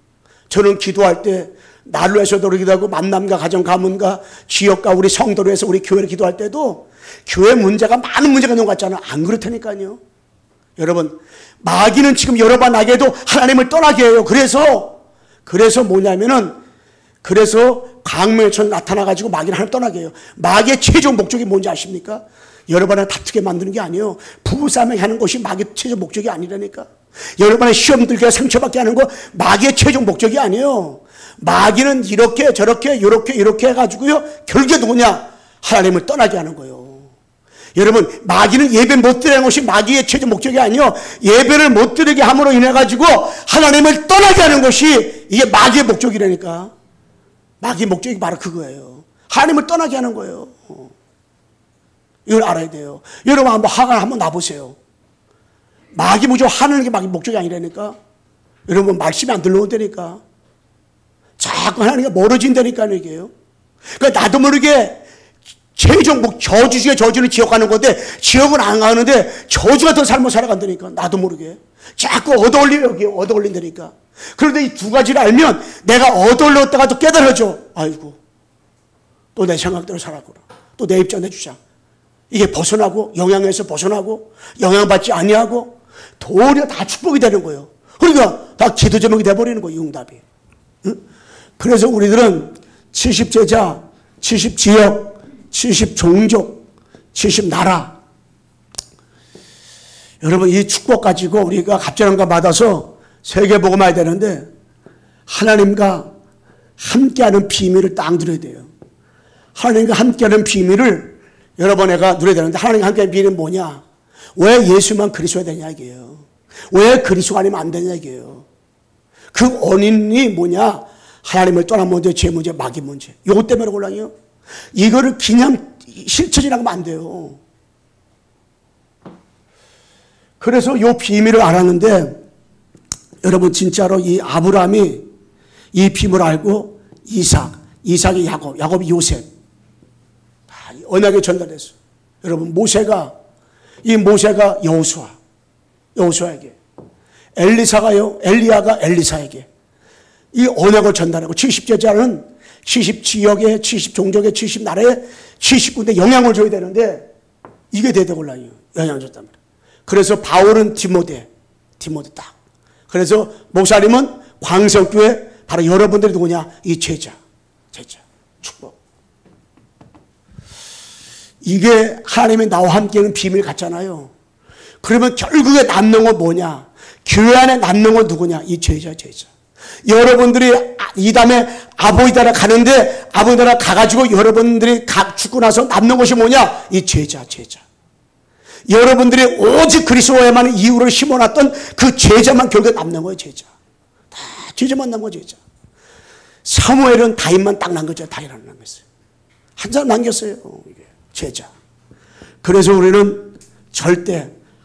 저는 기도할 때 날로 해서도 기도하고 만남과 가정 가문과 지역과 우리 성도로 해서 우리 교회를 기도할 때도 교회 문제가 많은 문제가 있는 것 같잖아요. 안 그렇다니까요. 여러분 마귀는 지금 여러 번 나게도 하나님을 떠나게 해요. 그래서 뭐냐면은 그래서 광명처럼 나타나가지고 마귀를 하나님 떠나게 해요. 마귀의 최종 목적이 뭔지 아십니까? 여러분을 다투게 만드는 게 아니에요. 부부싸움을 하는 것이 마귀의 최종 목적이 아니라니까. 여러분의 시험 들게 상처받게 하는 거 마귀의 최종 목적이 아니에요. 마귀는 이렇게 저렇게 이렇게 해가지고요. 결국에 누구냐? 하나님을 떠나게 하는 거예요. 여러분, 마귀는 예배 못 드리는 것이 마귀의 최종 목적이 아니요. 예배를 못 드리게 함으로 인해가지고 하나님을 떠나게 하는 것이 이게 마귀의 목적이라니까. 마귀의 목적이 바로 그거예요. 하나님을 떠나게 하는 거예요. 이걸 알아야 돼요. 여러분 한번 화가 한번 놔보세요. 마귀 무조건 하는 게 마귀 목적이 아니라니까. 여러분 말씀이 안 들려온다니까. 자꾸 하나님과 멀어진다니까 얘기예요. 그러니까 나도 모르게 최종 저주 중에 저주는 지옥 가는 건데 지옥은 안 가는데 저주가 더 삶을 살아간다니까. 나도 모르게 자꾸 얻어올린다니까. 그런데 이 두 가지를 알면 내가 얻어올렸다가 또 깨달아져. 아이고 또 내 생각대로 살았구나. 또 내 입장 내 주장. 이게 벗어나고 영향에서 벗어나고 영향받지 아니하고 도리어 다 축복이 되는 거예요. 그러니까 다 기도 제목이 돼버리는 거예요. 응답이. 응? 그래서 우리들은 70제자, 70지역, 70종족, 70나라. 여러분 이 축복 가지고 우리가 갑절함과 받아서 세계복음화해야 되는데 하나님과 함께하는 비밀을 딱 누려야 돼요. 하나님과 함께하는 비밀을 여러분 내가 누려야 되는데 하나님과 함께하는 비밀은 뭐냐? 왜 예수만 그리스도가 되냐 이게요. 왜 그리스도가 아니면 안 되냐 이게요. 그 원인이 뭐냐? 하나님을 떠난 문제, 죄 문제, 마귀 문제. 요것 때문에 곤란해요. 이거를 그냥 실천이라고 하면 안 돼요. 그래서 요 비밀을 알았는데 여러분 진짜로 이 아브라함이 이 비밀을 알고 이삭이 야곱, 야곱이 요셉 언약에 전달했어요. 여러분 모세가 여호수아에게 엘리야가 엘리사에게 이 언약을 전달하고 70제자는 70지역에 70종족에 70나라에 70군데 영향을 줘야 되는데 이게 대대곤란이에요. 영향을 줬단 말이에요. 그래서 바울은 디모데 딱. 그래서 목사님은 광석교회 바로 여러분들이 누구냐? 이 제자 축복. 이게 하나님이 나와 함께하는 비밀 같잖아요. 그러면 결국에 남는 건 뭐냐? 교회 안에 남는 건 누구냐? 이 제자. 여러분들이 이 다음에 아보이다라 가는데 아보이다라 가가지고 여러분들이 죽고 나서 남는 것이 뭐냐? 이 제자. 여러분들이 오직 그리스도에만 이유를 심어놨던 그 제자만 결국에 남는 거예요. 제자. 다 제자만 남은 거예요. 제자. 사무엘은 다윗만 딱 남겼죠. 다윗 안 남겼어요. 한 사람 남겼어요. 이게 제자. 그래서 우리는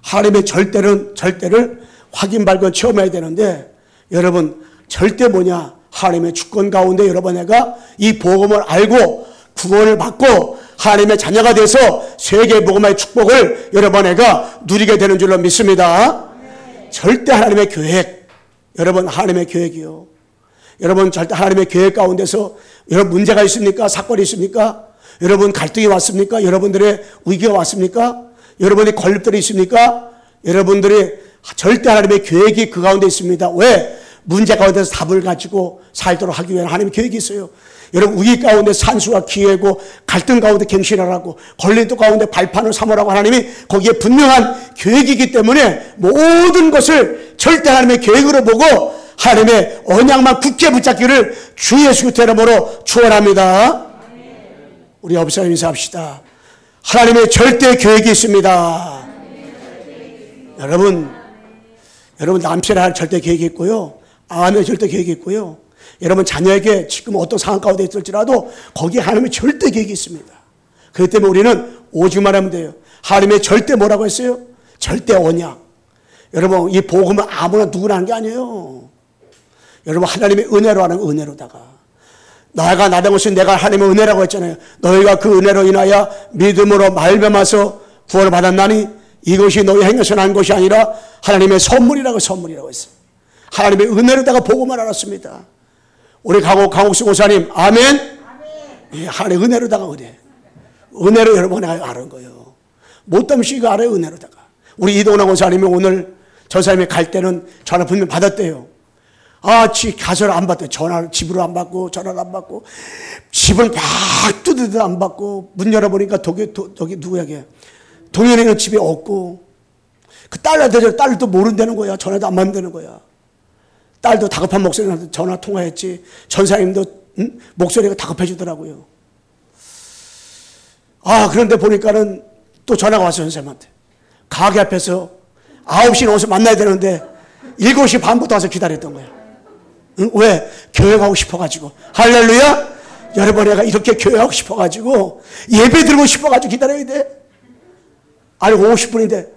하나님의 절대를 확인 발견 체험해야 되는데 여러분 절대 뭐냐? 하나님의 주권 가운데 여러분 내가 이 복음을 알고 구원을 받고 하나님의 자녀가 돼서 세계복음화의 축복을 여러분 내가 누리게 되는 줄로 믿습니다. 절대 하나님의 계획, 여러분 하나님의 계획이요. 여러분 절대 하나님의 계획 가운데서 여러분 문제가 있습니까? 사건이 있습니까? 여러분 갈등이 왔습니까? 여러분들의 위기가 왔습니까? 여러분의 걸림돌이 있습니까? 여러분들이 절대 하나님의 계획이 그 가운데 있습니다. 왜? 문제 가운데서 답을 가지고 살도록 하기 위한 하나님의 계획이 있어요. 여러분 위기 가운데 산수와 기회고 갈등 가운데 갱신하라고 걸림돌 가운데 발판을 삼으라고 하나님이 거기에 분명한 계획이기 때문에 모든 것을 절대 하나님의 계획으로 보고 하나님의 언약만 굳게 붙잡기를 주 예수 그리스도 이름으로 축원합니다. 우리 옆에서 인사합시다. 하나님의 절대 계획이 있습니다. 여러분 남편에 할 절대 계획이 있고요. 아내의 절대 계획이 있고요. 여러분 자녀에게 지금 어떤 상황 가운데 있을지라도 거기에 하나님의 절대 계획이 있습니다. 그렇기 때문에 우리는 오직만 하면 돼요. 하나님의 절대 뭐라고 했어요? 절대 언약. 여러분 이 복음은 아무나 누구나 하는 게 아니에요. 여러분 하나님의 은혜로 하는 은혜로다가 너희가 나된 것은 내가 하나님의 은혜라고 했잖아요. 너희가 그 은혜로 인하여 믿음으로 말미암아서 구원을 받았나니 이것이 너희 행해서 난 것이 아니라 하나님의 선물이라고 했어요. 하나님의 은혜로다가 복음을 알았습니다. 우리 강옥수 고사님 아멘. 예, 하나님의 은혜로다가 은혜로 여러분 아는 거예요. 못담시 이거 알아요. 은혜로다가 우리 이동훈 고사님이 오늘 저 사람이 갈 때는 전화 분명 받았대요. 가서를 안 받대. 전화를 집으로 안 받고 전화를 안 받고 집을 막 두드려도 안 받고 문 열어보니까 독이 누구에게 동현이는 집에 없고, 그 딸도 모른다는 거야. 전화도 안 받는다는 거야. 딸도 다급한 목소리로 전화 통화했지. 전사님도 목소리가 다급해지더라고요. 그런데 보니까는 또 전화가 왔어요, 선생님한테. 가게 앞에서 9시에 와서 만나야 되는데 7시 반부터 와서 기다렸던 거야. 왜? 교회 가고 싶어가지고. 할렐루야! 여러분, 내가 이렇게 교회 가고 싶어가지고 예배 드리고 싶어가지고 기다려야 돼. 아니 50분인데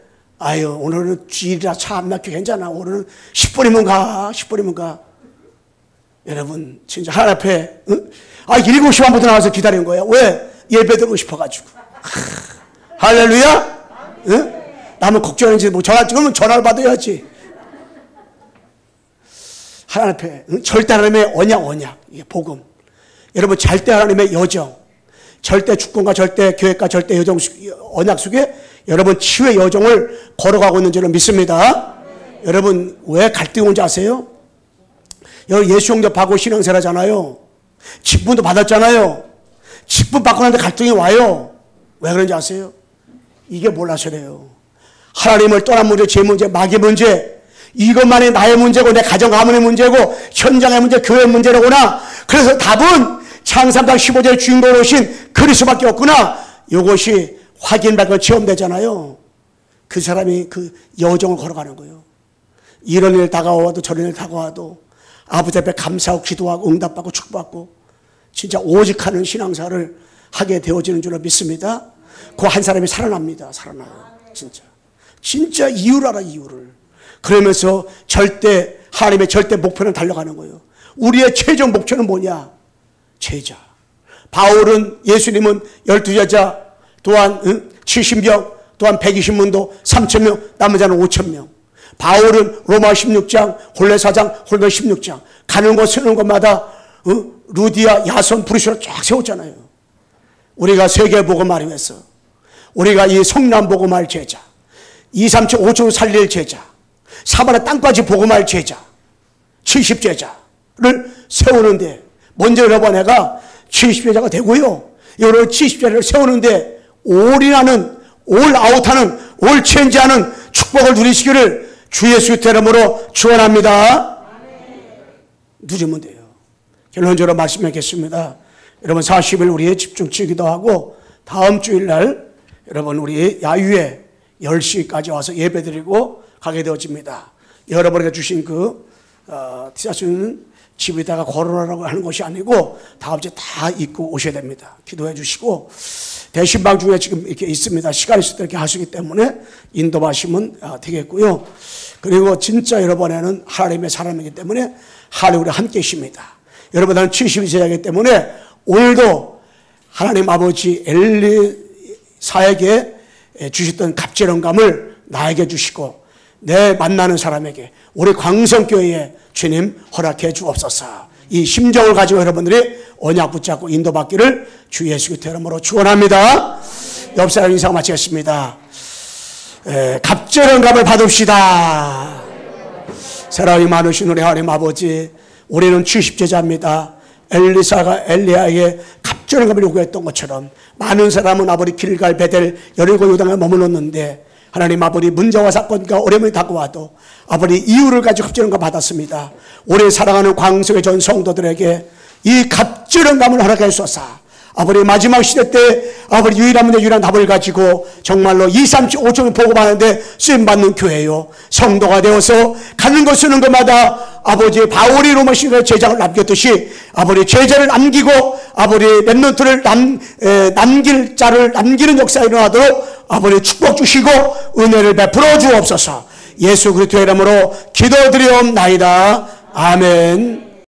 오늘은 주일이라 차 안 막혀 괜찮아. 오늘은 10분이면 가. 10분이면 가. 여러분 진짜 하나님 앞에 7시 반부터 나와서 기다린 거야. 왜? 예배 드리고 싶어가지고. 할렐루야! 나면 걱정했지. 전화 찍으면 전화를 받아야지. 하나님 앞에 절대 하나님의 언약 이게 복음. 여러분 절대 하나님의 여정, 절대 주권과 절대 계획과 절대 여정 언약 속에 여러분 치유의 여정을 걸어가고 있는 줄을 믿습니다. 여러분 왜 갈등이 온지 아세요? 여러분 예수 영접하고 신앙생활하잖아요. 직분도 받았잖아요. 직분 받고 나는데 갈등이 와요. 왜 그런지 아세요? 이게 몰라서 그래요. 하나님을 떠난 문제, 제 문제, 마귀 문제, 이것만이 나의 문제고 내 가정 가문의 문제고 현장의 문제, 교회 문제로구나. 그래서 답은 창세기 15절 주인공으로 오신 그리스도밖에 없구나. 이것이 확인받고 체험되잖아요. 그 사람이 그 여정을 걸어가는 거예요. 이런 일 다가와도 저런 일 다가와도 아버지 앞에 감사하고 기도하고 응답받고 축복받고 진짜 오직 하는 신앙생활을 하게 되어지는 줄로 믿습니다. 그 한 사람이 살아납니다. 살아나요. 진짜 이유를 알아. 이유를. 그러면서 절대 하나님의 절대 목표는 달려가는 거예요. 우리의 최종 목표는 뭐냐? 제자. 바울은 예수님은 12제자 또한 70명 또한 120문도 3,000명 남은 자는 5,000명. 바울은 로마 16장 홀레 4장 홀레 16장 가는 곳 쓰는 곳마다 루디아 야손 브루스를 쫙 세웠잖아요. 우리가 세계복음화를 위해서 우리가 이 성남 복음할 제자 2, 3, 5천 살릴 제자 사바나 땅까지 복음할 제자 70제자를 세우는데 먼저 여러분 내가 70제자가 되고요. 여러 70제자를 세우는데 올인하는 올아웃하는 올체인지하는 축복을 누리시기를 주 예수 이름으로 축원합니다. 누리면 돼요. 결론적으로 말씀하겠습니다. 여러분 40일 우리의 집중치 기도하고 다음 주일날 여러분 우리 야유회 10시까지 와서 예배드리고 가게 되어집니다. 여러분에게 주신 티셔츠는 집에다가 걸어라라고 하는 것이 아니고 다음 주에 다 입고 오셔야 됩니다. 기도해 주시고 대신방 중에 지금 이렇게 있습니다. 시간이 있을 때 이렇게 하시기 때문에 인도하시면 되겠고요. 그리고 진짜 여러분에는 하나님의 사람이기 때문에 하나님 우리 함께 계십니다. 여러분은 72세이기 때문에 오늘도 하나님 아버지 엘리사에게 주셨던 갑절은감을 나에게 주시고 내 만나는 사람에게 우리 광성교회에 주님 허락해 주옵소서. 이 심정을 가지고 여러분들이 언약 붙잡고 인도받기를 주 예수 그리스도 이름으로 축원합니다. 옆 사람 인사 마치겠습니다. 갑절은감을 받읍시다. 사랑이 많으신 우리 하나님 아버지, 우리는 70제자입니다. 엘리사가 엘리야에게 갑절은감을 요구했던 것처럼 많은 사람은 아버지 길갈 베델 여리고 요단에 머물렀는데 하나님 아버지 문제와 사건과 어려움이 다가와도 아버지 이유를 가지고 갑절은감 받았습니다. 우리 사랑하는 광성의 전 성도들에게 이 갑절은감을 허락해 주소서. 아버지 마지막 시대 때 아버지 유일한 문제 유일한 답을 가지고 정말로 2, 3, 5천 보고받는데 쓰임받는 교회요. 성도가 되어서 가는 것 쓰는 것마다 아버지 바울이 로마 시대에 제자를 남겼듯이 아버지 제자를 남기고 아버지 렘넌트를 남길 자를 남기는 역사가 일어나도록 아버지 축복 주시고 은혜를 베풀어 주옵소서. 예수 그리스도의 이름으로 기도드리옵나이다. 아멘.